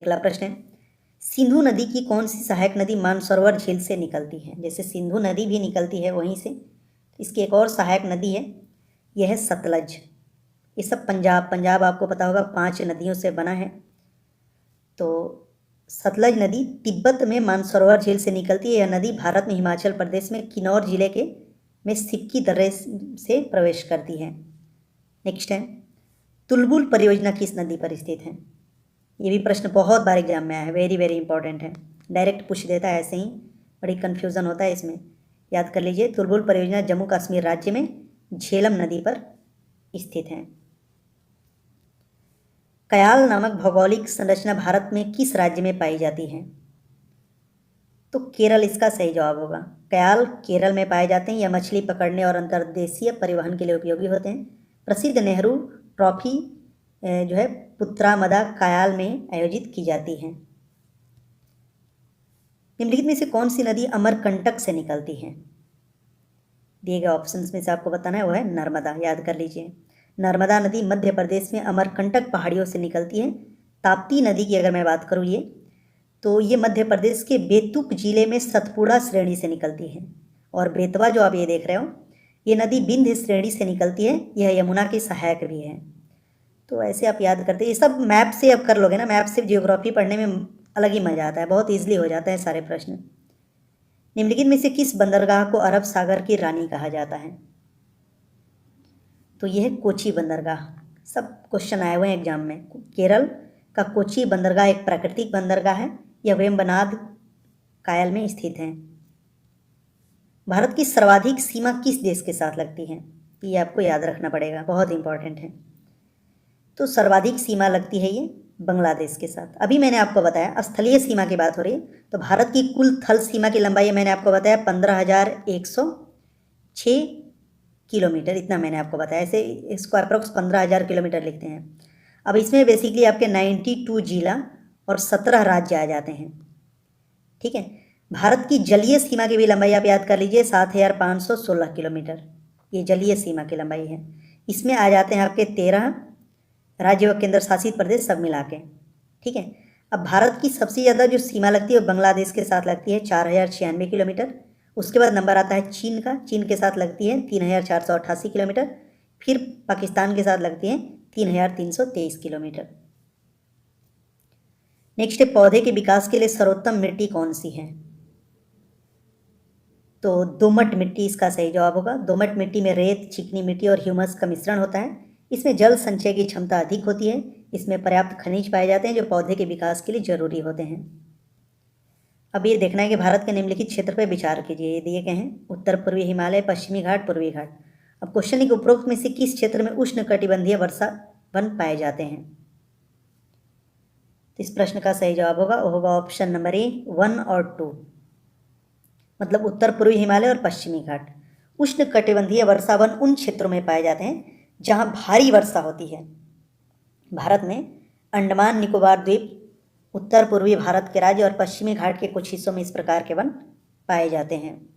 अगला प्रश्न है, सिंधु नदी की कौन सी सहायक नदी मानसरोवर झील से निकलती है? जैसे सिंधु नदी भी निकलती है वहीं से, इसकी एक और सहायक नदी है, यह है सतलज। ये सब पंजाब आपको पता होगा 5 नदियों से बना है। तो सतलज नदी तिब्बत में मानसरोवर झील से निकलती है। यह नदी भारत में हिमाचल प्रदेश में किन्नौर जिले के में सिक्की दर्रे से प्रवेश करती है। नेक्स्ट है, तुलबुल परियोजना किस नदी पर स्थित है? ये भी प्रश्न बहुत बार एग्जाम में आया है, वेरी वेरी इंपॉर्टेंट है, डायरेक्ट पूछ देता है ऐसे ही, बड़ी कन्फ्यूज़न होता है इसमें। याद कर लीजिए, तुलबुल परियोजना जम्मू कश्मीर राज्य में झेलम नदी पर स्थित है। कयाल नामक भौगोलिक संरचना भारत में किस राज्य में पाई जाती है? तो केरल इसका सही जवाब होगा। कयाल केरल में पाए जाते हैं। यह मछली पकड़ने और अंतर्देशीय परिवहन के लिए उपयोगी होते हैं। प्रसिद्ध नेहरू ट्रॉफी जो है पुत्रामदा कयाल में आयोजित की जाती है। निम्नलिखित में से कौन सी नदी अमरकंटक से निकलती है? दिए गए ऑप्शंस में से आपको बताना है, वो है नर्मदा। याद कर लीजिए, नर्मदा नदी मध्य प्रदेश में अमरकंटक पहाड़ियों से निकलती है। ताप्ती नदी की अगर मैं बात करूँ तो ये मध्य प्रदेश के बेतुक जिले में सतपुड़ा श्रेणी से निकलती है। और बेतवा जो आप ये देख रहे हो, ये नदी विंध्य श्रेणी से निकलती है। यह यमुना की सहायक भी है। तो ऐसे आप याद करते, ये सब मैप से अब कर लोगे ना, मैप से ज्योग्राफी पढ़ने में अलग ही मजा आता है, बहुत ईजिली हो जाता है सारे प्रश्न। निम्नलिखित में से किस बंदरगाह को अरब सागर की रानी कहा जाता है? तो यह है कोची बंदरगाह। सब क्वेश्चन आए हुए हैं एग्जाम में। केरल का कोची बंदरगाह एक प्राकृतिक बंदरगाह है। यह वेम्बनाड कायल में स्थित है। भारत की सर्वाधिक सीमा किस देश के साथ लगती है? ये आपको याद रखना पड़ेगा, बहुत इंपॉर्टेंट है। तो सर्वाधिक सीमा लगती है ये बांग्लादेश के साथ। अभी मैंने आपको बताया स्थलीय सीमा की बात हो रही है, तो भारत की कुल थल सीमा की लंबाई मैंने आपको बताया 15,106 किलोमीटर, इतना मैंने आपको बताया। ऐसे इसको अप्रोक्स 15,000 किलोमीटर लिखते हैं। अब इसमें बेसिकली आपके 92 जिला और 17 राज्य आ जाते हैं। ठीक है, भारत की जलीय सीमा की भी लंबाई आप याद कर लीजिए 7,516 किलोमीटर, ये जलीय सीमा की लंबाई है। इसमें आ जाते हैं आपके 13 राज्य व केंद्र शासित प्रदेश सब मिला के। ठीक है, अब भारत की सबसे ज़्यादा जो सीमा लगती है वो बांग्लादेश के साथ लगती है 4,096 किलोमीटर। उसके बाद नंबर आता है चीन का, चीन के साथ लगती है 3,488 किलोमीटर। फिर पाकिस्तान के साथ लगती है 3,323 किलोमीटर। नेक्स्ट है, पौधे के विकास के लिए सर्वोत्तम मिट्टी कौन सी है? तो दोमट मिट्टी इसका सही जवाब होगा। दोमट मिट्टी में रेत, चिकनी मिट्टी और ह्यूमस का मिश्रण होता है। इसमें जल संचय की क्षमता अधिक होती है। इसमें पर्याप्त खनिज पाए जाते हैं जो पौधे के विकास के लिए जरूरी होते हैं। अब ये देखना है कि भारत के निम्नलिखित क्षेत्र पर विचार कीजिए। ये दिए गए हैं उत्तर पूर्वी हिमालय, पश्चिमी घाट, पूर्वी घाट। अब क्वेश्चन है कि उपरोक्त में से किस क्षेत्र में उष्णकटिबंधीय वर्षा वन पाए जाते हैं? तो इस प्रश्न का सही जवाब होगा ऑप्शन नंबर ए 1 और 2, मतलब उत्तर पूर्वी हिमालय और पश्चिमी घाट। उष्णकटिबंधीय वर्षा वन उन क्षेत्रों में पाए जाते हैं जहां भारी वर्षा होती है। भारत में अंडमान निकोबार द्वीप, उत्तर पूर्वी भारत के राज्य और पश्चिमी घाट के कुछ हिस्सों में इस प्रकार के वन पाए जाते हैं।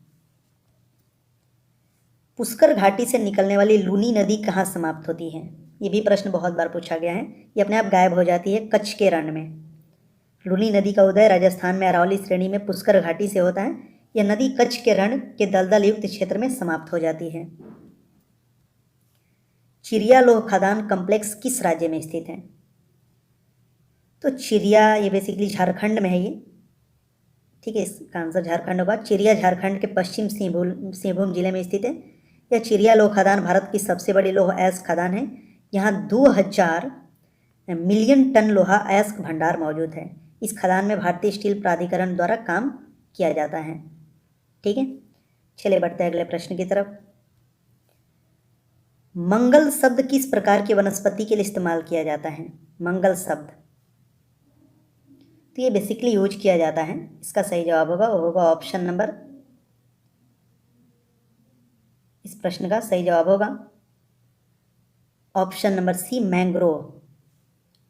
पुष्कर घाटी से निकलने वाली लूनी नदी कहाँ समाप्त होती है? ये भी प्रश्न बहुत बार पूछा गया है। ये अपने आप गायब हो जाती है कच्छ के रण में। लूनी नदी का उदय राजस्थान में अरावली श्रेणी में पुष्कर घाटी से होता है। यह नदी कच्छ के रण के दलदल युक्त क्षेत्र में समाप्त हो जाती है। चिरिया लोह खदान कॉम्प्लेक्स किस राज्य में स्थित है? तो चिरिया ये बेसिकली झारखंड में है ये। ठीक है, इसका आंसर झारखंड होगा। चिरिया झारखंड के पश्चिम सिंहभूम जिले में स्थित है। यह चिरिया लोह खदान भारत की सबसे बड़ी लोह अयस्क खदान है। यहाँ 2000 मिलियन टन लोहा अयस्क भंडार मौजूद है। इस खदान में भारतीय स्टील प्राधिकरण द्वारा काम किया जाता है। ठीक है, चलिए बढ़ते हैं अगले प्रश्न की तरफ। मंगल शब्द किस प्रकार की वनस्पति के लिए इस्तेमाल किया जाता है? मंगल शब्द तो ये बेसिकली यूज किया जाता है। इसका सही जवाब होगा ऑप्शन नंबर, इस प्रश्न का सही जवाब होगा ऑप्शन नंबर सी, मैंग्रोव।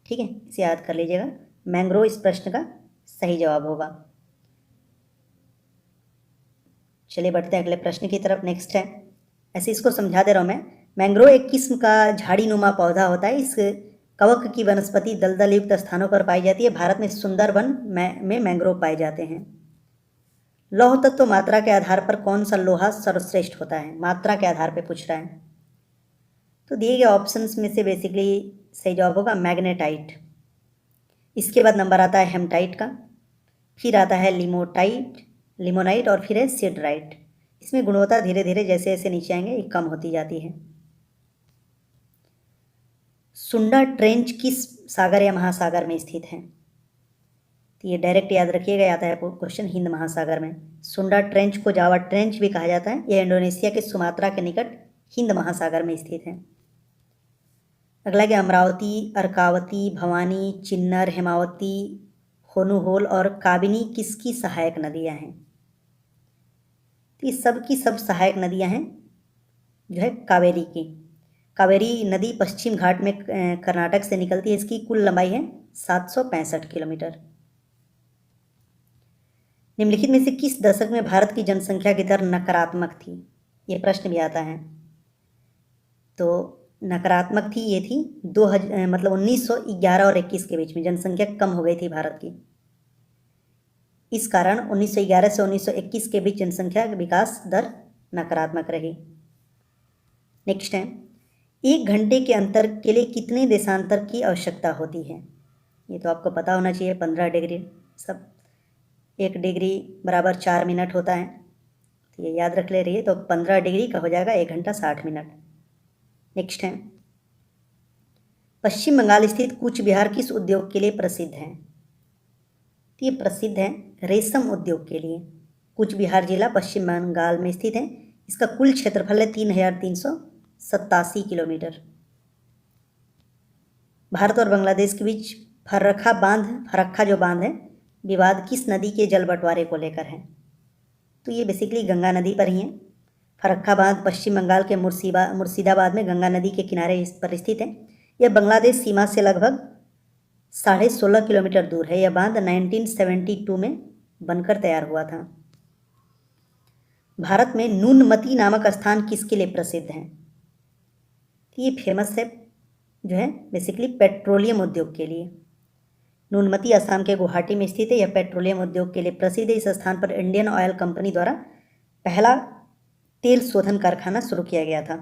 ठीक है, इसे याद कर लीजिएगा, मैंग्रोव इस प्रश्न का सही जवाब होगा। चलिए बढ़ते हैं अगले प्रश्न की तरफ। नेक्स्ट है, ऐसे इसको समझा दे रहा हूँ मैं। मैंग्रोव एक किस्म का झाड़ी नुमा पौधा होता है। इस कवक की वनस्पति दलदल युक्त स्थानों पर पाई जाती है। भारत में सुंदरबन में मैंग्रोव पाए जाते हैं। लौह तत्व मात्रा के आधार पर कौन सा लोहा सर्वश्रेष्ठ होता है? मात्रा के आधार पर पूछ रहा है। तो दिए गए ऑप्शंस में से बेसिकली सही जवाब होगा मैग्नेटाइट। इसके बाद नंबर आता है हेमटाइट का, फिर आता है लिमोनाइट और फिर है सिडराइट। इसमें गुणवत्ता धीरे धीरे जैसे जैसे नीचे आएंगे ये कम होती जाती है। सुंडा ट्रेंच किस सागर या महासागर में स्थित है? तो ये डायरेक्ट याद रखिएगा, आता है क्वेश्चन हिंद महासागर में। सुंडा ट्रेंच को जावा ट्रेंच भी कहा जाता है। यह इंडोनेशिया के सुमात्रा के निकट हिंद महासागर में स्थित है। अगला कि अमरावती, अर्कावती, भवानी, चिन्नर, हेमावती, होनुहोल और काबिनी किसकी सहायक नदियां हैं? तो ये सब की सब सहायक नदियां हैं जो है कावेरी की। कावेरी नदी पश्चिम घाट में कर्नाटक से निकलती है। इसकी कुल लंबाई है 765 किलोमीटर। निम्नलिखित में से किस दशक में भारत की जनसंख्या की दर नकारात्मक थी? ये प्रश्न भी आता है। तो नकारात्मक थी, ये थी 1911 और 21 के बीच में जनसंख्या कम हो गई थी भारत की। इस कारण 1911 से 1921 के बीच जनसंख्या विकास दर नकारात्मक रही। नेक्स्ट है, 1 घंटे के अंतर के लिए कितने देशांतर की आवश्यकता होती है? ये तो आपको पता होना चाहिए, 15 डिग्री। सब 1 डिग्री बराबर 4 मिनट होता है, तो ये याद रख ले रही है। तो 15 डिग्री का हो जाएगा 1 घंटा 60 मिनट। नेक्स्ट है, पश्चिम बंगाल स्थित कूच बिहार किस उद्योग के लिए प्रसिद्ध है? तो ये प्रसिद्ध है रेशम उद्योग के लिए। कूच बिहार जिला पश्चिम बंगाल में स्थित है। इसका कुल क्षेत्रफल है 3387 किलोमीटर। भारत और बांग्लादेश के बीच फरक्का जो बांध है, विवाद किस नदी के जल बंटवारे को लेकर है? तो ये बेसिकली गंगा नदी पर ही है। फरक्का बांध पश्चिम बंगाल के मुर्शिदाबाद में गंगा नदी के किनारे पर स्थित है। यह बांग्लादेश सीमा से लगभग 16.5 किलोमीटर दूर है। यह बांध 1972 में बनकर तैयार हुआ था। भारत में नूनमती नामक स्थान किसके लिए प्रसिद्ध है? ये फेमस है जो है बेसिकली पेट्रोलियम उद्योग के लिए। नूनमती असम के गुवाहाटी में स्थित है। यह पेट्रोलियम उद्योग के लिए प्रसिद्ध है। इस स्थान पर इंडियन ऑयल कंपनी द्वारा पहला तेल शोधन कारखाना शुरू किया गया था।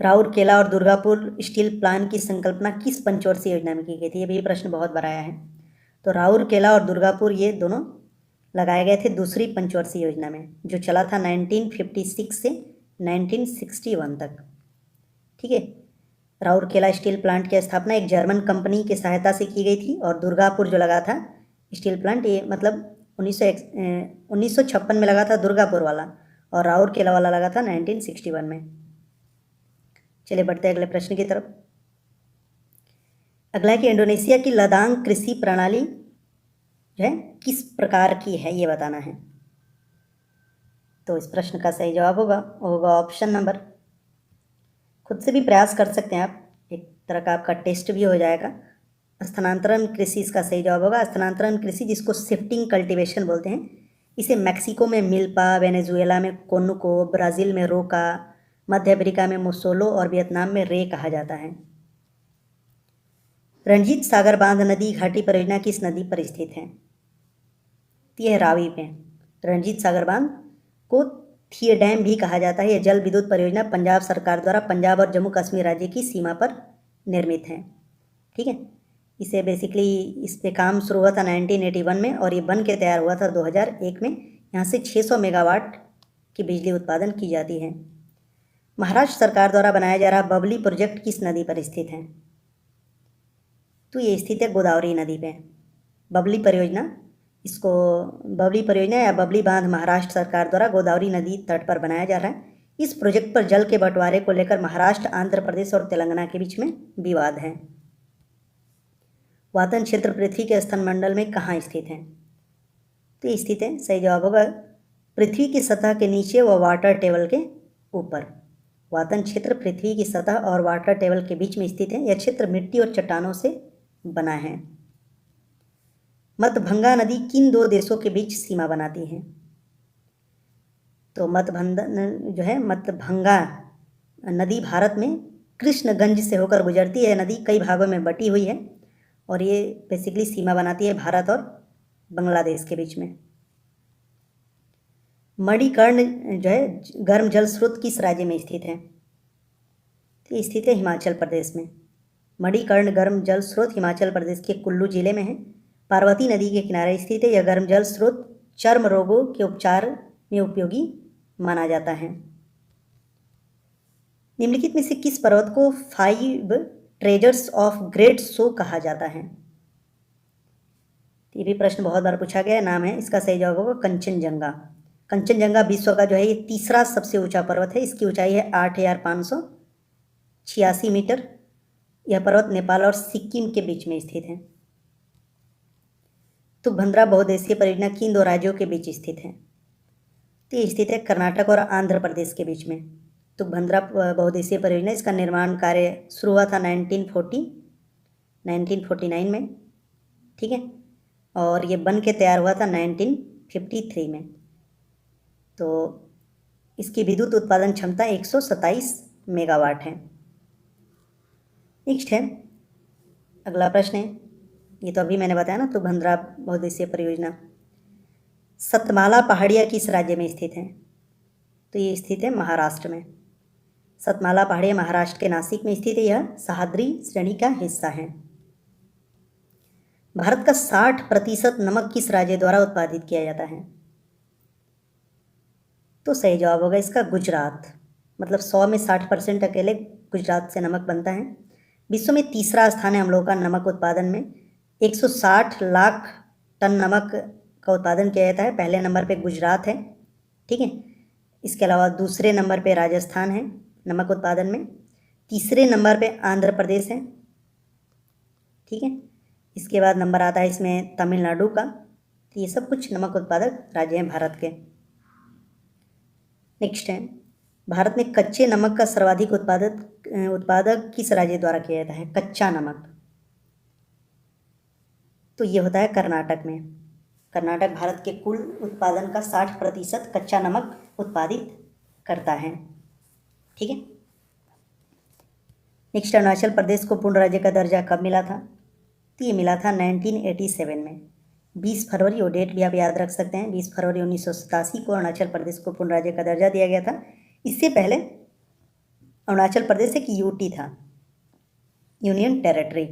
राउरकेला और दुर्गापुर स्टील प्लांट की संकल्पना किस पंचवर्षीय योजना में की गई थी? ये भी प्रश्न बहुत बड़ा आया है। तो राउरकेला और दुर्गापुर ये दोनों लगाए गए थे दूसरी पंचवर्षीय योजना में, जो चला था 1956 से 1961 तक। ठीक है, राउरकेला स्टील प्लांट की स्थापना एक जर्मन कंपनी की सहायता से की गई थी। और दुर्गापुर जो लगा था स्टील प्लांट, ये मतलब 1956 में लगा था दुर्गापुर वाला, और राउरकेला वाला लगा था 1961 में। चलिए बढ़ते हैं अगले प्रश्न की तरफ। अगला है कि इंडोनेशिया की लदांग कृषि प्रणाली जो है किस प्रकार की है, ये बताना है। तो इस प्रश्न का सही जवाब होगा ऑप्शन नंबर, खुद से भी प्रयास कर सकते हैं आप, एक तरह का आपका टेस्ट भी हो जाएगा। स्थानांतरण कृषि इसका सही जवाब होगा। स्थानांतरण कृषि जिसको शिफ्टिंग कल्टीवेशन बोलते हैं, इसे मैक्सिको में मिल्पा, वेनेजुएला में कोनुको, ब्राज़ील में रोका, मध्य अफ्रीका में मोसोलो और वियतनाम में रे कहा जाता है। रणजीत सागर बांध नदी घाटी परियोजना किस नदी पर स्थित है? यह रावी पे। रणजीत सागर बांध को थिए डैम भी कहा जाता है। यह जल विद्युत परियोजना पंजाब सरकार द्वारा पंजाब और जम्मू कश्मीर राज्य की सीमा पर निर्मित है। ठीक है, इसे बेसिकली इस पे काम शुरू हुआ था 1981 में और ये बन के तैयार हुआ था 2001 में। यहाँ से 600 मेगावाट की बिजली उत्पादन की जाती है। महाराष्ट्र सरकार द्वारा बनाया जा रहा बबली प्रोजेक्ट किस नदी पर स्थित है? तो ये स्थित है गोदावरी नदी पे। बबली परियोजना, इसको बबली परियोजना या बबली बांध महाराष्ट्र सरकार द्वारा गोदावरी नदी तट पर बनाया जा रहा है। इस प्रोजेक्ट पर जल के बंटवारे को लेकर महाराष्ट्र, आंध्र प्रदेश और तेलंगाना के बीच में विवाद है। वातन क्षेत्र पृथ्वी के स्तनमंडल में कहाँ स्थित है? तो ये स्थित है, सही जवाब होगा पृथ्वी की सतह के नीचे व वाटर टेबल के ऊपर। वातन क्षेत्र पृथ्वी की सतह और वाटर टेबल के बीच में स्थित है। यह क्षेत्र मिट्टी और चट्टानों से बना है। मतभंगा नदी किन 2 देशों के बीच सीमा बनाती है? तो मतभंगा नदी भारत में कृष्णगंज से होकर गुजरती है। नदी कई भागों में बटी हुई है और ये बेसिकली सीमा बनाती है भारत और बांग्लादेश के बीच में। मणिकर्ण जो है गर्म जल स्रोत किस राज्य में स्थित है? तो ये स्थित है हिमाचल प्रदेश में। मणिकर्ण गर्म जल स्रोत हिमाचल प्रदेश के कुल्लू जिले में है। पार्वती नदी के किनारे स्थित है। यह गर्म जल स्रोत चर्म रोगों के उपचार में उपयोगी माना जाता है। निम्नलिखित में से किस पर्वत को 5 ट्रेजर्स ऑफ ग्रेट शो कहा जाता है? ये भी प्रश्न बहुत बार पूछा गया नाम है। इसका सही जवाब होगा कंचनजंगा। कंचनजंगा विश्व का जो है ये तीसरा सबसे ऊंचा पर्वत है। इसकी ऊंचाई है 8,586 मीटर। यह पर्वत नेपाल और सिक्किम के बीच में स्थित है। तुंगभद्रा बहुउद्देशीय परियोजना किन दो राज्यों के बीच स्थित है? तो ये स्थित है कर्नाटक और आंध्र प्रदेश के बीच में। तुंगभद्रा बहुउद्देशीय परियोजना, इसका निर्माण कार्य शुरू हुआ था 1949 में, ठीक है, और ये बन के तैयार हुआ था 1953 में। तो इसकी विद्युत उत्पादन क्षमता 127 मेगावाट है। नेक्स्ट है, अगला प्रश्न है, ये तो अभी मैंने बताया ना, तुंगभद्रा बहुउद्देशीय परियोजना। सतमाला पहाड़ियाँ किस राज्य में स्थित हैं? तो ये स्थित है महाराष्ट्र में। सतमाला पहाड़ियाँ महाराष्ट्र के नासिक में स्थित है। यह सह्याद्री श्रेणी का हिस्सा है। भारत का 60% नमक किस राज्य द्वारा उत्पादित किया जाता है? तो सही जवाब होगा इसका गुजरात। मतलब 100 में 60% अकेले गुजरात से नमक बनता है। विश्व में तीसरा स्थान है हम लोगों का नमक उत्पादन में। 160 लाख टन नमक का उत्पादन किया जाता है। पहले नंबर पे गुजरात है, ठीक है। इसके अलावा दूसरे नंबर पे राजस्थान है नमक उत्पादन में। तीसरे नंबर पे आंध्र प्रदेश है, ठीक है। इसके बाद नंबर आता है इसमें तमिलनाडु का। तो ये सब कुछ नमक उत्पादक राज्य हैं भारत के। नेक्स्ट है, भारत में कच्चे नमक का सर्वाधिक उत्पादक किस राज्य द्वारा किया जाता है? कच्चा नमक, तो ये होता है कर्नाटक में। कर्नाटक भारत के कुल उत्पादन का 60% कच्चा नमक उत्पादित करता है, ठीक है। नेक्स्ट, अरुणाचल प्रदेश को पूर्ण राज्य का दर्जा कब मिला था? तो ये मिला था 1987 में। 20 फरवरी, वो डेट भी आप याद रख सकते हैं। 20 फरवरी 1987 को अरुणाचल प्रदेश को पूर्ण राज्य का दर्जा दिया गया था। इससे पहले अरुणाचल प्रदेश एक यूटी था, यूनियन टेरिटरी।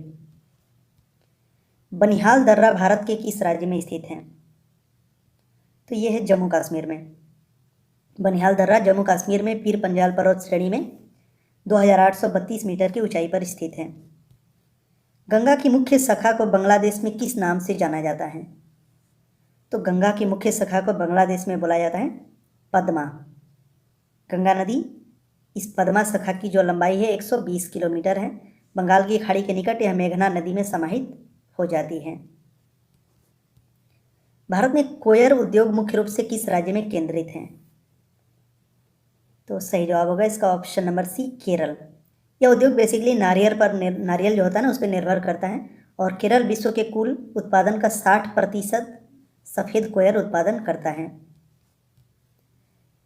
बनिहाल दर्रा भारत के किस राज्य में स्थित है? तो ये है जम्मू कश्मीर में। बनिहाल दर्रा जम्मू कश्मीर में पीर पंजाल पर्वत श्रेणी में 2832 मीटर की ऊंचाई पर स्थित है। गंगा की मुख्य शाखा को बांग्लादेश में किस नाम से जाना जाता है? तो गंगा की मुख्य शाखा को बांग्लादेश में बोला जाता है पद्मा। गंगा नदी, इस पद्मा शाखा की जो लंबाई है 120 किलोमीटर है। बंगाल की खाड़ी के निकट यह मेघना नदी में समाहित हो जाती है। भारत में कोयर उद्योग मुख्य रूप से किस राज्य में केंद्रित है? तो सही जवाब होगा इसका ऑप्शन नंबर सी, केरल। यह उद्योग बेसिकली नारियल जो होता है ना उस पर निर्भर करता है। और केरल विश्व के कुल उत्पादन का 60% सफ़ेद कोयर उत्पादन करता है।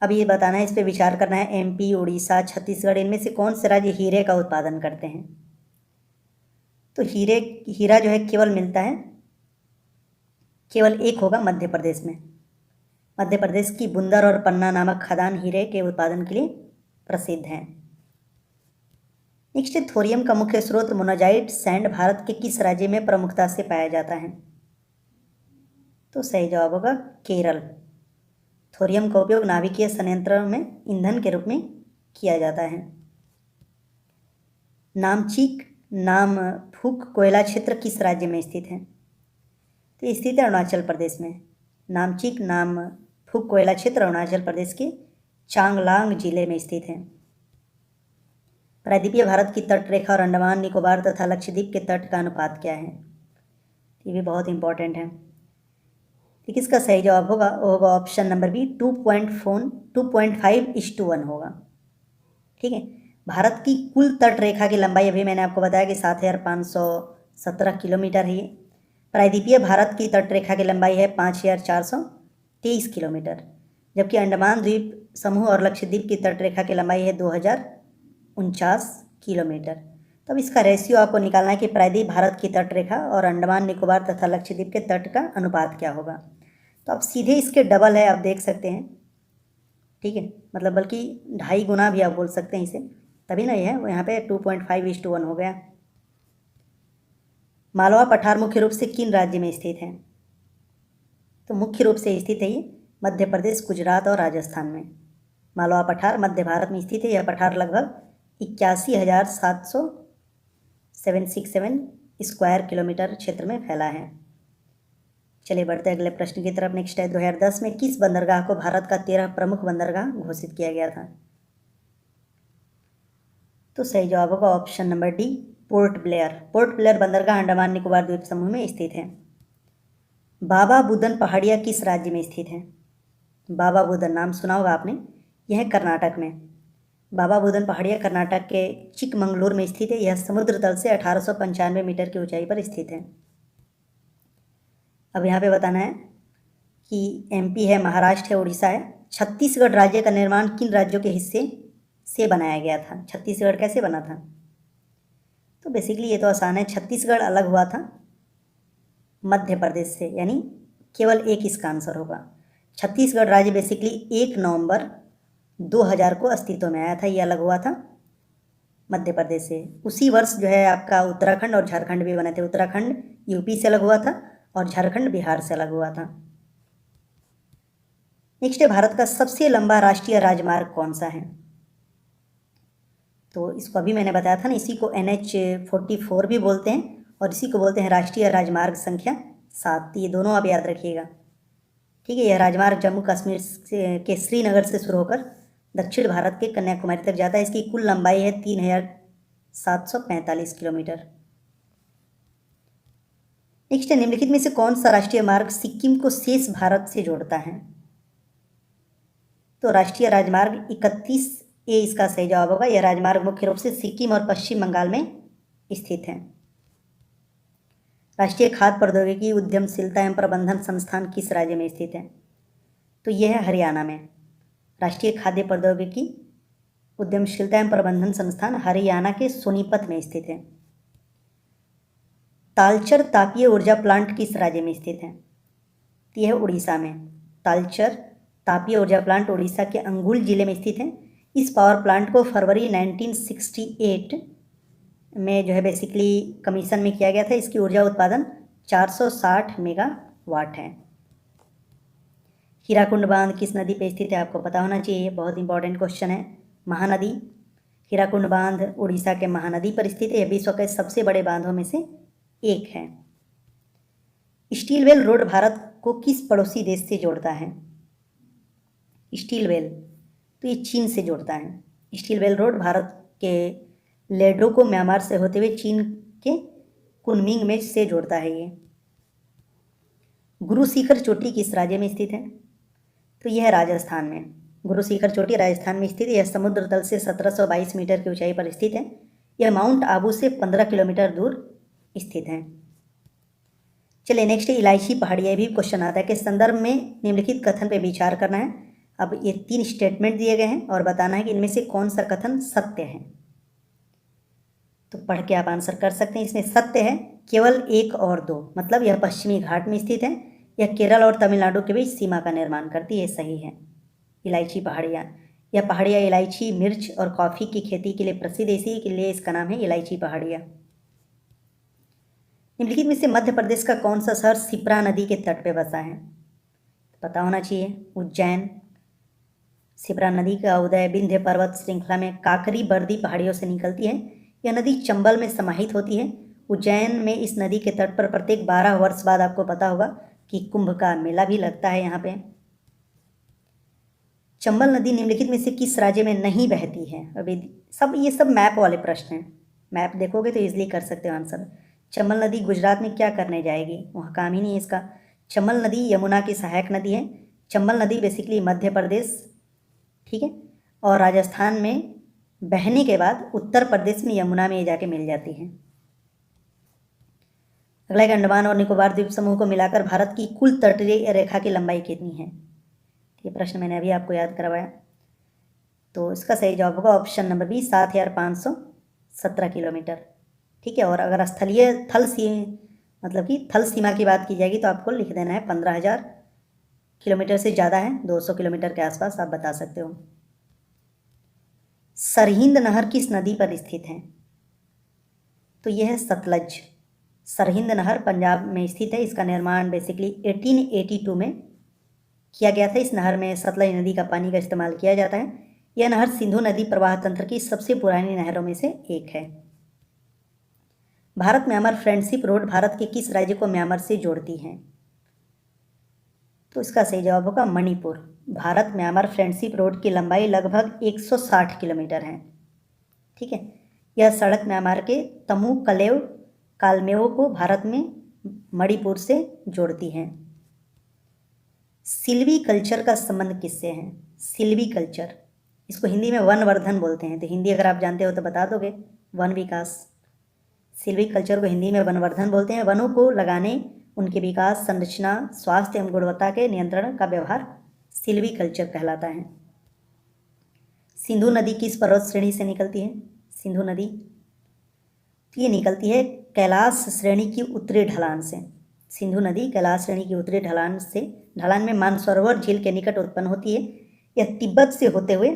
अब ये बताना है, इस पर विचार करना है, एमपी, उड़ीसा, छत्तीसगढ़, इनमें से कौन से राज्य हीरे का उत्पादन करते हैं? तो हीरा जो है केवल मिलता है, केवल एक होगा मध्य प्रदेश में। मध्य प्रदेश की बुंदर और पन्ना नामक खदान हीरे के उत्पादन के लिए प्रसिद्ध हैं। नेक्स्ट, थोरियम का मुख्य स्रोत मोनाजाइट सैंड भारत के किस राज्य में प्रमुखता से पाया जाता है? तो सही जवाब होगा केरल। थोरियम का उपयोग नाभिकीय संयंत्रों में ईंधन के रूप में किया जाता है। नामचीक नामफुक कोयला क्षेत्र किस राज्य में स्थित है? तो स्थित है अरुणाचल प्रदेश में। नामचीक नामफुक कोयला क्षेत्र अरुणाचल प्रदेश के चांगलांग जिले में स्थित है। प्रायद्वीपीय भारत की तट रेखा और अंडमान निकोबार तथा लक्षद्वीप के तट का अनुपात क्या है? ये भी बहुत इंपॉर्टेंट है। ठीक, इसका सही जवाब होगा ऑप्शन नंबर बी, 2.5:1 होगा, ठीक है। भारत की कुल तट रेखा की लंबाई अभी मैंने आपको बताया कि 7,517 किलोमीटर है। प्रायद्वीपीय भारत की तट रेखा की लंबाई है 5,423 किलोमीटर, जबकि अंडमान द्वीप समूह और लक्षद्वीप की तट रेखा की लंबाई है 2,049 किलोमीटर। तो अब इसका रेशियो आपको निकालना है कि प्रायद्वीप भारत की तट रेखा और अंडमान निकोबार तथा लक्षद्वीप के तट का अनुपात क्या होगा। तो अब सीधे इसके डबल है, आप देख सकते हैं, ठीक है, मतलब बल्कि 2.5 गुना भी आप बोल सकते हैं इसे, तभी ना ये है यहाँ पे 2.5:1 हो गया। मालवा पठार मुख्य रूप से किन राज्य में स्थित है? तो मुख्य रूप से स्थित है ये मध्य प्रदेश, गुजरात और राजस्थान में। मालवा पठार मध्य भारत में स्थित है। यह पठार लगभग 81,767 स्क्वायर किलोमीटर क्षेत्र में फैला है। चलिए बढ़ते अगले प्रश्न की तरफ। नेक्स्ट है 2010 में किस बंदरगाह को भारत का 13 प्रमुख बंदरगाह घोषित किया गया था? तो सही जवाब होगा option number D, port Blair. Port Blair बंदरगाह अंडमान निकोबार द्वीप समूह में स्थित है। बाबा बुदन पहाड़ियाँ किस राज्य में स्थित है? बाबा बुदन नाम सुना होगा आपने, यह है कर्नाटक में। बाबा बुदन पहाड़ियाँ कर्नाटक के चिकमंगलूर में स्थित है। यह समुद्र तल से 1895 मीटर की ऊंचाई पर स्थित है। अब यहाँ पे बताना है कि एमपी है, महाराष्ट्र है, उड़ीसा है। छत्तीसगढ़ राज्य का निर्माण किन राज्यों के हिस्से से बनाया गया था? छत्तीसगढ़ कैसे बना था? तो बेसिकली ये तो आसान है, छत्तीसगढ़ अलग हुआ था मध्य प्रदेश से, यानी केवल एक इसका आंसर होगा। छत्तीसगढ़ राज्य बेसिकली 1 नवंबर 2000 को अस्तित्व में आया था, ये अलग हुआ था मध्य प्रदेश से। उसी वर्ष जो है आपका उत्तराखंड और झारखंड भी बने थे। उत्तराखंड यूपी से अलग हुआ था और झारखंड बिहार से अलग हुआ था। नेक्स्ट है भारत का सबसे लंबा राष्ट्रीय राजमार्ग कौन सा है? तो इसको अभी मैंने बताया था ना, इसी को NH-44 भी बोलते हैं और इसी को बोलते हैं राष्ट्रीय राजमार्ग संख्या 7। ये दोनों आप याद रखिएगा, ठीक है। यह राजमार्ग जम्मू कश्मीर के श्रीनगर से शुरू होकर दक्षिण भारत के कन्याकुमारी तक जाता है। इसकी कुल लंबाई है 3,745 किलोमीटर। नेक्स्ट है निम्नलिखित में से कौन सा राष्ट्रीय मार्ग सिक्किम को शेष भारत से जोड़ता है? तो राष्ट्रीय राजमार्ग 31A इसका सही जवाब होगा। यह राजमार्ग मुख्य रूप से सिक्किम और पश्चिम बंगाल में स्थित है। राष्ट्रीय खाद्य प्रौद्योगिकी उद्यमशीलता एवं प्रबंधन संस्थान किस राज्य में स्थित है? तो यह है हरियाणा में। राष्ट्रीय खाद्य प्रौद्योगिकी उद्यमशीलता एवं प्रबंधन संस्थान हरियाणा के सोनीपत में स्थित है। तालचर तापीय ऊर्जा प्लांट किस राज्य में स्थित है? तो यह उड़ीसा में। तालचर तापीय ऊर्जा प्लांट उड़ीसा के अंगुल जिले में स्थित है। इस पावर प्लांट को फरवरी 1968 में जो है बेसिकली कमीशन में किया गया था। इसकी ऊर्जा उत्पादन 460 मेगावाट है। हीराकुंड बांध किस नदी पर स्थित है? आपको पता होना चाहिए, बहुत इंपॉर्टेंट क्वेश्चन है। महानदी। हीराकुंड बांध उड़ीसा के महानदी पर स्थित है। यह विश्व के सबसे बड़े बांधों में से एक है। स्टील वेल रोड भारत को किस पड़ोसी देश से जोड़ता है? स्टील वेल तो ये चीन से जोड़ता है। स्टील वेल रोड भारत के लेड्रो म्यांमार से होते हुए चीन के कुनमिंग में से जोड़ता है। ये गुरु शिखर चोटी किस राज्य में स्थित है? तो यह राजस्थान में। गुरु शिखर चोटी राजस्थान में स्थित है। यह समुद्र तल से 1722 मीटर की ऊंचाई पर स्थित है। यह माउंट आबू से 15 किलोमीटर दूर स्थित है। चलिए नेक्स्ट इलायची पहाड़ियाँ भी क्वेश्चन आता है कि संदर्भ में निम्नलिखित कथन पे विचार करना है। अब ये 3 स्टेटमेंट दिए गए हैं और बताना है कि इनमें से कौन सा कथन सत्य है। तो पढ़ के आप आंसर कर सकते हैं। इसमें सत्य है केवल 1 और 2, मतलब यह पश्चिमी घाट में स्थित है। यह केरल और तमिलनाडु के बीच सीमा का निर्माण करती है, सही है। इलायची पहाड़ियाँ, यह पहाड़ियाँ इलायची, मिर्च और कॉफ़ी की खेती के लिए प्रसिद्ध है, इसी के लिए इसका नाम है इलायची पहाड़ियाँ। निम्नलिखित में से मध्य प्रदेश का कौन सा शहर शिप्रा नदी के तट पर बसा है? पता होना चाहिए, उज्जैन। शिप्रा नदी का उदय विंध्य पर्वत श्रृंखला में काकरी बर्दी पहाड़ियों से निकलती है। यह नदी चंबल में समाहित होती है। उज्जैन में इस नदी के तट पर प्रत्येक 12 वर्ष बाद आपको पता होगा कि कुंभ का मेला भी लगता है यहाँ पे। चंबल नदी निम्नलिखित में से किस राज्य में नहीं बहती है? अभी ये सब मैप वाले प्रश्न हैं, मैप देखोगे तो इजीली कर सकते हो आंसर। चंबल नदी गुजरात में क्या करने जाएगी? वहाँ काम ही नहीं है इसका। चंबल नदी यमुना की सहायक नदी है। चंबल नदी बेसिकली मध्य प्रदेश, ठीक है, और राजस्थान में बहने के बाद उत्तर प्रदेश में यमुना में ये जाके मिल जाती है। अगला एक अंडमान और निकोबार द्वीप समूह को मिलाकर भारत की कुल तटीय रेखा की लंबाई कितनी है? ये प्रश्न मैंने अभी आपको याद करवाया। तो इसका सही जवाब होगा ऑप्शन नंबर बी, 7,500 17 किलोमीटर। ठीक है, और अगर स्थलीय मतलब कि थल सीमा की बात की जाएगी तो आपको लिख देना है 15,000 किलोमीटर से ज़्यादा है, 200 किलोमीटर के आसपास आप बता सकते हो। सरहिंद नहर किस नदी पर स्थित है? तो यह है सतलज। सरहिंद नहर पंजाब में स्थित है। इसका निर्माण बेसिकली 1882 में किया गया था। इस नहर में सतलज नदी का पानी का इस्तेमाल किया जाता है। यह नहर सिंधु नदी प्रवाह तंत्र की सबसे पुरानी नहरों में से एक है। Bharat Myanmar friendship road Bharat के किस राज्य को म्यांमार से जोड़ती है? तो इसका सही जवाब होगा Manipur. Bharat Myanmar friendship road की लंबाई लगभग 160 किलोमीटर है। ठीक है, यह सड़क म्यांमार के तमू कलेव कालमेओ को भारत में मणिपुर से जोड़ती है। सिल्वी कल्चर का संबंध किससे है? सिल्वी कल्चर, इसको हिंदी में वनवर्धन बोलते हैं, तो हिंदी अगर आप जानते हो तो बता दोगे। वन विकास, सिल्वी कल्चर को हिंदी में वनवर्धन बोलते हैं। वनों को लगाने, उनके विकास, संरचना, स्वास्थ्य एवं गुणवत्ता के नियंत्रण का व्यवहार सिल्वी कल्चर कहलाता है। सिंधु नदी किस पर्वत श्रेणी से निकलती है? सिंधु नदी ये निकलती है कैलाश श्रेणी की उत्तरी ढलान से। सिंधु नदी कैलाश श्रेणी की उत्तरी ढलान में मानसरोवर झील के निकट उत्पन्न होती है। यह तिब्बत से होते हुए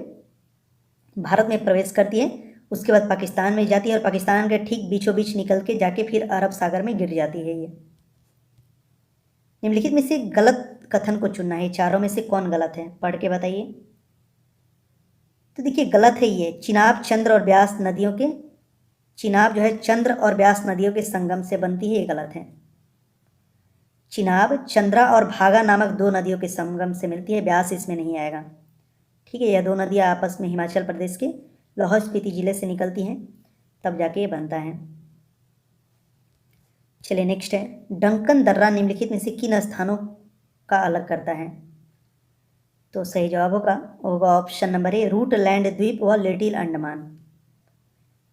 भारत में प्रवेश करती है, उसके बाद पाकिस्तान में जाती है और पाकिस्तान के ठीक बीचों बीच निकल के जाके फिर अरब सागर में गिर जाती है। ये निम्नलिखित में से गलत कथन को चुनना है। चारों में से कौन गलत है? पढ़ के बताइए। तो देखिए गलत है ये। चिनाब चंद्र और ब्यास नदियों के, चिनाब जो है चंद्र और ब्यास नदियों के संगम से बनती है, ये गलत है। चिनाब चंद्रा और भागा नामक दो नदियों के संगम से मिलती है, ब्यास इसमें नहीं आएगा। ठीक है, यह दो नदियाँ आपस में हिमाचल प्रदेश के लाहौल स्पीति जिले से निकलती हैं, तब जाके ये बनता है। चलिए नेक्स्ट है, डंकन दर्रा निम्नलिखित में से किन स्थानों का अलग करता है? तो सही जवाब होगा ऑप्शन नंबर ए, रूटलैंड द्वीप व लिटिल अंडमान।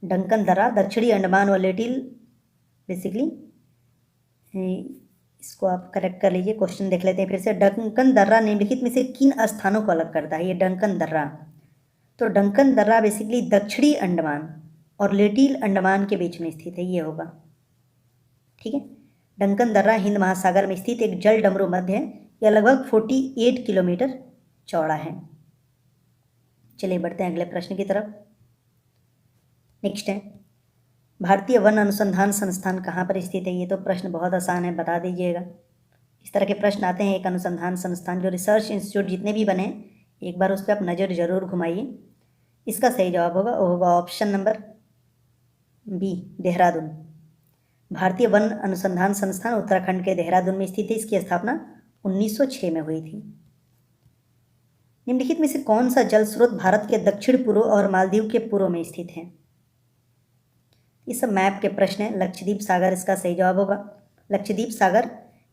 डंकन दर्रा दक्षिणी अंडमान व लिटिल, बेसिकली इसको आप करेक्ट कर लीजिए। क्वेश्चन देख लेते हैं फिर से। डंकन दर्रा निम्नलिखित में से किन स्थानों को अलग करता है? ये डंकन दर्रा, तो डंकन दर्रा बेसिकली दक्षिणी अंडमान और लिटिल अंडमान के बीच में स्थित है, ये होगा। ठीक है, डंकन दर्रा हिंद महासागर में स्थित एक जल डमरू मध्य है। यह लगभग 48 किलोमीटर चौड़ा है। चलिए बढ़ते हैं अगले प्रश्न की तरफ। नेक्स्ट है, भारतीय वन अनुसंधान संस्थान कहाँ पर स्थित है? ये तो प्रश्न बहुत आसान है, बता दीजिएगा। इस तरह के प्रश्न आते हैं। एक अनुसंधान संस्थान, जो रिसर्च इंस्टीट्यूट जितने भी बने, एक बार उस पर आप नज़र जरूर घुमाइए। इसका सही जवाब होगा ऑप्शन नंबर बी, देहरादून। भारतीय वन अनुसंधान संस्थान उत्तराखंड के देहरादून में स्थित है। इसकी स्थापना 1906 में हुई थी। निम्नलिखित में से कौन सा जल स्रोत भारत के दक्षिण पूर्व और मालदीव के पूर्व में स्थित है? ये सब मैप के प्रश्न हैं। लक्षद्वीप सागर इसका सही जवाब होगा। लक्षद्वीप सागर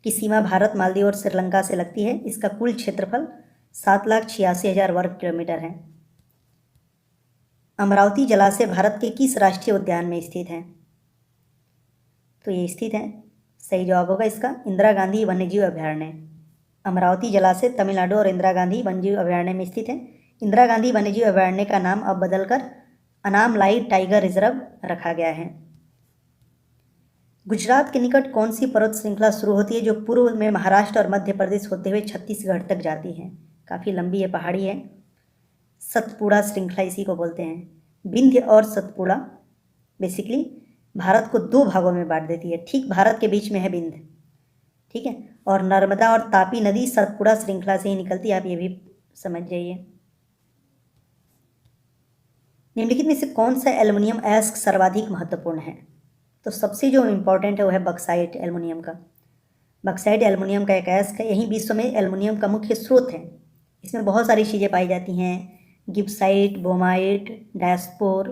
की सीमा भारत, मालदीव और श्रीलंका से लगती है। इसका कुल क्षेत्रफल 7,86,000 वर्ग किलोमीटर है। अमरावती जलाशय भारत के किस राष्ट्रीय उद्यान में स्थित है? तो ये स्थित है, सही जवाब होगा इसका इंदिरा गांधी वन्यजीव अभयारण्य। अमरावती जलाशय तमिलनाडु और इंदिरा गांधी वन्यजीव अभयारण्य में स्थित है। इंदिरा गांधी वन्यजीव अभयारण्य का नाम अब बदलकर अनामलाई टाइगर रिजर्व रखा गया है। गुजरात के निकट कौन सी पर्वत श्रृंखला शुरू होती है, जो पूर्व में महाराष्ट्र और मध्य प्रदेश होते हुए छत्तीसगढ़ तक जाती है? काफ़ी लंबी है, पहाड़ी है। सतपुड़ा श्रृंखला इसी को बोलते हैं। विंध्य और सतपुड़ा बेसिकली भारत को दो भागों में बांट देती है। ठीक भारत के बीच में है विंध्य, ठीक है, और नर्मदा और तापी नदी सतपुड़ा श्रृंखला से ही निकलती है, आप ये भी समझ जाइए। निम्नलिखित में से कौन सा एल्युमिनियम अयस्क सर्वाधिक महत्वपूर्ण है? तो सबसे जो इम्पोर्टेंट है वो है बक्साइट एल्युमिनियम का। बक्साइट एल्युमिनियम का एक अयस्क है, यही विश्व में एल्युमिनियम का मुख्य स्रोत है। इसमें बहुत सारी चीज़ें पाई जाती हैं, गिब्साइट, बोमाइट, डायस्पोर,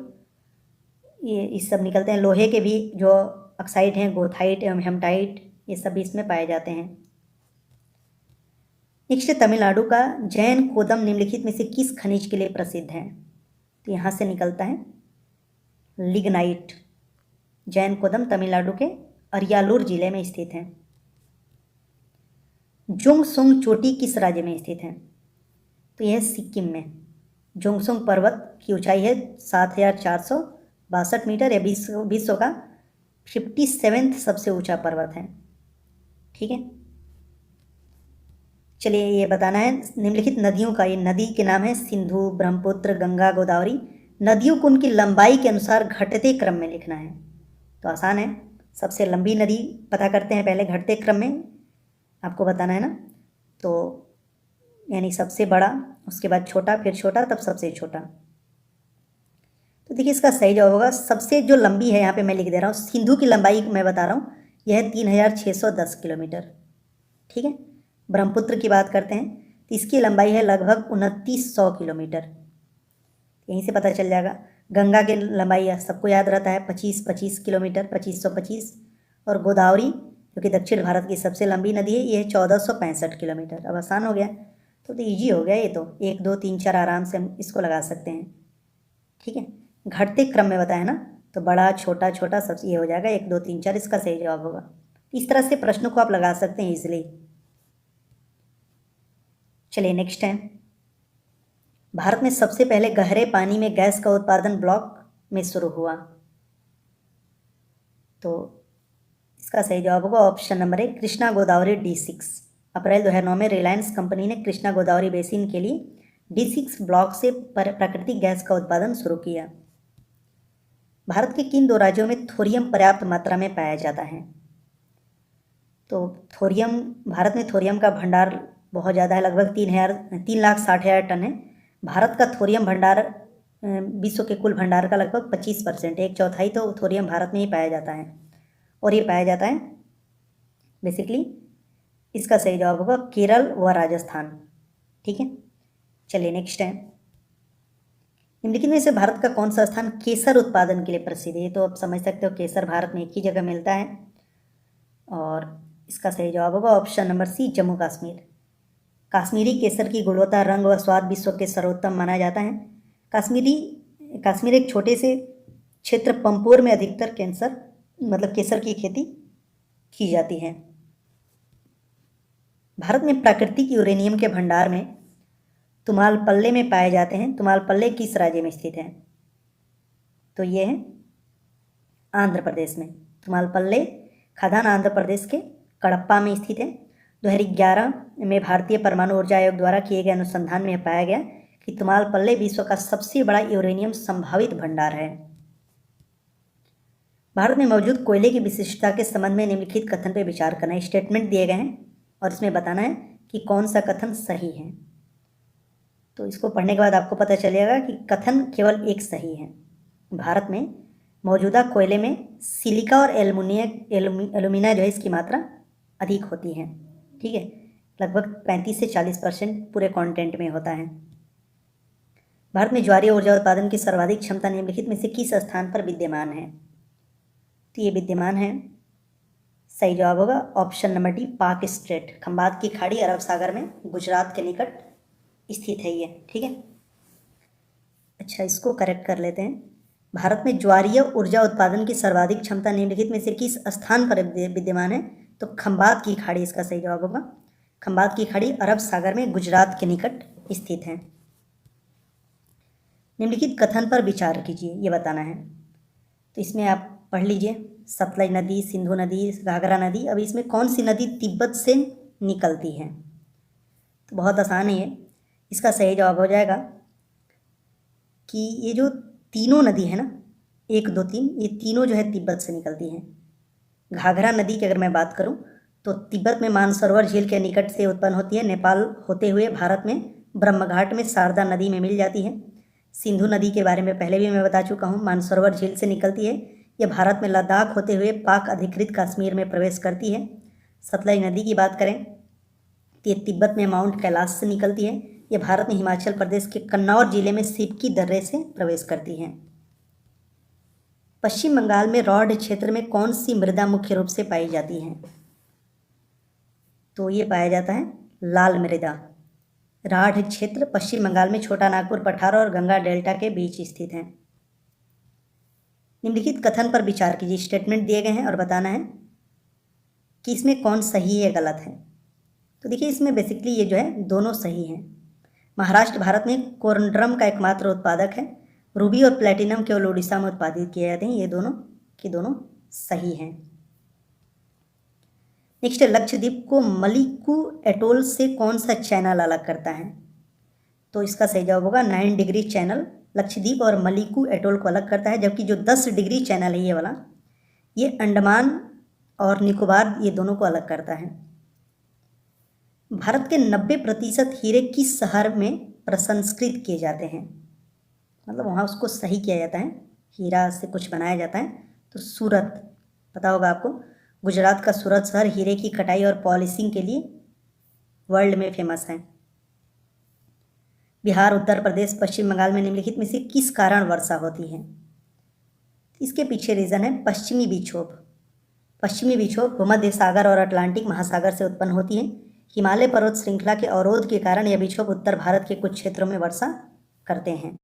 ये सब निकलते हैं। लोहे के भी जो ऑक्साइड हैं, गोथाइट एवं हेमटाइट, ये सब भी इसमें पाए जाते हैं। नेक्स्ट तमिलनाडु का जैन कोदम निम्नलिखित में से किस खनिज के लिए प्रसिद्ध है? तो यहाँ से निकलता है लिग्नाइट। जैन कोदम तमिलनाडु के अरियालूर जिले में स्थित है। जोंगसोंग चोटी किस राज्य में स्थित है? तो यह सिक्किम में। जोंगसोंग पर्वत की ऊंचाई है 7,400 62 मीटर या विश्व का 57वां सबसे ऊंचा पर्वत है। ठीक है, चलिए ये बताना है निम्नलिखित नदियों का, ये नदी के नाम है सिंधु, ब्रह्मपुत्र, गंगा, गोदावरी। नदियों को उनकी लंबाई के अनुसार घटते क्रम में लिखना है। तो आसान है, सबसे लंबी नदी पता करते हैं पहले, घटते क्रम में आपको बताना है ना। तो यानी सबसे बड़ा, उसके बाद छोटा, फिर छोटा, तब सबसे छोटा। तो देखिए इसका सही जवाब होगा, सबसे जो लंबी है यहाँ पे मैं लिख दे रहा हूँ, सिंधु की लंबाई मैं बता रहा हूँ, यह है 3610 किलोमीटर। ठीक है, ब्रह्मपुत्र की बात करते हैं तो इसकी लंबाई है लगभग 2900 किलोमीटर, यहीं से पता चल जाएगा। गंगा की लंबाई सबको याद रहता है 25 किलोमीटर, 2525। और गोदावरी जो कि दक्षिण भारत की सबसे लंबी नदी है, ये है 1465 किलोमीटर। अब आसान हो गया, तो ईजी हो गया ये तो, 1 2 3 4 आराम से हम इसको लगा सकते हैं। ठीक है, घटते क्रम में बताया ना, तो बड़ा छोटा छोटा सब ये हो जाएगा, 1 2 3 4 इसका सही जवाब होगा। इस तरह से प्रश्नों को आप लगा सकते हैं इजिली। चलिए नेक्स्ट है, भारत में सबसे पहले गहरे पानी में गैस का उत्पादन ब्लॉक में शुरू हुआ। तो इसका सही जवाब होगा option number 1, Krishna Godavari D6। अप्रैल 2009 में रिलायंस कंपनी ने कृष्णा गोदावरी बेसिन के लिए D6 ब्लॉक से प्राकृतिक गैस का उत्पादन शुरू किया। भारत के किन 2 राज्यों में थोरियम पर्याप्त मात्रा में पाया जाता है? तो थोरियम, भारत में थोरियम का भंडार बहुत ज़्यादा है, लगभग 3,60,000 टन है। भारत का थोरियम भंडार विश्व के कुल भंडार का लगभग 25%, 1/4 तो थोरियम भारत में ही पाया जाता है। और ये पाया जाता है बेसिकली, इसका सही जवाब होगा केरल व राजस्थान। ठीक है, चलिए नेक्स्ट है, निम्नलिखित में से भारत का कौन सा स्थान केसर उत्पादन के लिए प्रसिद्ध है? तो आप समझ सकते हो केसर भारत में एक ही जगह मिलता है, और इसका सही जवाब होगा option number C, Jammu Kashmir. Kashmiri केसर की गुणवत्ता, रंग व स्वाद विश्व के सर्वोत्तम माना जाता है। कश्मीर एक छोटे से क्षेत्र पंपोर में अधिकतर केसर की खेती की जाती है। भारत में प्राकृतिक यूरेनियम के भंडार में तुमालपल्ले में पाए जाते हैं। तुमालपल्ले किस राज्य में स्थित है? तो ये है आंध्र प्रदेश में। तुमालपल्ले खदान आंध्र प्रदेश के कडप्पा में स्थित है। 2011 में भारतीय परमाणु ऊर्जा आयोग द्वारा किए गए अनुसंधान में पाया गया कि तुमालपल्ले विश्व का सबसे बड़ा यूरेनियम संभावित भंडार है। भारत में मौजूद कोयले की विशिष्टता के संबंध में निम्नलिखित कथन पर विचार करना है। स्टेटमेंट दिए गए हैं और इसमें बताना है कि कौन सा कथन सही है। तो इसको पढ़ने के बाद आपको पता चलेगा कि कथन केवल एक सही है। भारत में मौजूदा कोयले में सिलिका और एल्यूमिना जो है इसकी मात्रा अधिक होती है। ठीक है, लगभग 35 से 40% पूरे कंटेंट में होता है। भारत में ज्वारीय ऊर्जा उत्पादन की सर्वाधिक क्षमता निम्नलिखित में से किस स्थान पर विद्यमान है? तो ये विद्यमान है, सही जवाब होगा ऑप्शन नंबर D, पाक स्ट्रेट। खंबात की खाड़ी अरब सागर में गुजरात के निकट स्थित है ये। ठीक है, अच्छा इसको करेक्ट कर लेते हैं। भारत में ज्वारीय ऊर्जा उत्पादन की सर्वाधिक क्षमता निम्नलिखित में से किस स्थान पर विद्यमान है? तो खंबात की खाड़ी इसका सही जवाब होगा। खंबात की खाड़ी अरब सागर में गुजरात के निकट स्थित है। निम्नलिखित कथन पर विचार कीजिए, ये बताना है। तो इसमें आप पढ़ लीजिए, सतलज नदी, सिंधु नदी, घाघरा नदी। अब इसमें कौन सी नदी तिब्बत से निकलती है? तो बहुत आसान है ये, इसका सही जवाब हो जाएगा कि ये जो तीनों नदी है ना, 1 2 3, ये तीनों जो है तिब्बत से निकलती हैं। घाघरा नदी की अगर मैं बात करूं तो तिब्बत में मानसरोवर झील के निकट से उत्पन्न होती है, नेपाल होते हुए भारत में ब्रह्मघाट में शारदा नदी में मिल जाती है। सिंधु नदी के बारे में पहले भी मैं बता चुका हूँ, मानसरोवर झील से निकलती है, यह भारत में लद्दाख होते हुए पाक अधिकृत कश्मीर में प्रवेश करती है। सतलज नदी की बात करें तो ये तिब्बत में माउंट कैलाश से निकलती है, यह भारत में हिमाचल प्रदेश के कन्नौज जिले में सिपकी दर्रे से प्रवेश करती है। पश्चिम बंगाल में रॉड क्षेत्र में कौन सी मृदा मुख्य रूप से पाई जाती है? तो ये पाया जाता है लाल मृदा। राढ़ क्षेत्र पश्चिम बंगाल में छोटा नागपुर पठार और गंगा डेल्टा के बीच स्थित है। निम्नलिखित कथन पर विचार कीजिए। स्टेटमेंट दिए गए हैं और बताना है कि इसमें कौन सही है गलत है। तो देखिए इसमें बेसिकली ये जो है दोनों सही हैं। महाराष्ट्र भारत में कोरंड्रम का एकमात्र उत्पादक है। रूबी और प्लेटिनम केवल उड़ीसा में उत्पादित किए जाते हैं। ये दोनों के दोनों सही हैं। नेक्स्ट है, लक्षद्वीप को मलिकू एटोल से कौन सा चैनल अलग करता है? तो इसका सही जवाब होगा 9 डिग्री चैनल लक्षद्वीप और मलिकू एटोल को अलग करता है, जबकि जो 10 डिग्री चैनल है ये वाला, ये अंडमान और निकोबार ये दोनों को अलग करता है। भारत के 90% हीरे किस शहर में प्रसंस्कृत किए जाते हैं? मतलब वहाँ उसको सही किया जाता है, हीरा से कुछ बनाया जाता है। तो सूरत, पता होगा आपको, गुजरात का सूरत शहर हीरे की कटाई और पॉलिशिंग के लिए वर्ल्ड में फेमस है। बिहार, उत्तर प्रदेश, पश्चिम बंगाल में निम्नलिखित में से किस कारण वर्षा होती है? इसके पीछे रीज़न है पश्चिमी विक्षोभ। पश्चिमी विक्षोभ भूमध्य सागर और अटलांटिक महासागर से उत्पन्न होती है। हिमालय पर्वत श्रृंखला के अवरोध के कारण यह विक्षोभ उत्तर भारत के कुछ क्षेत्रों में वर्षा करते हैं।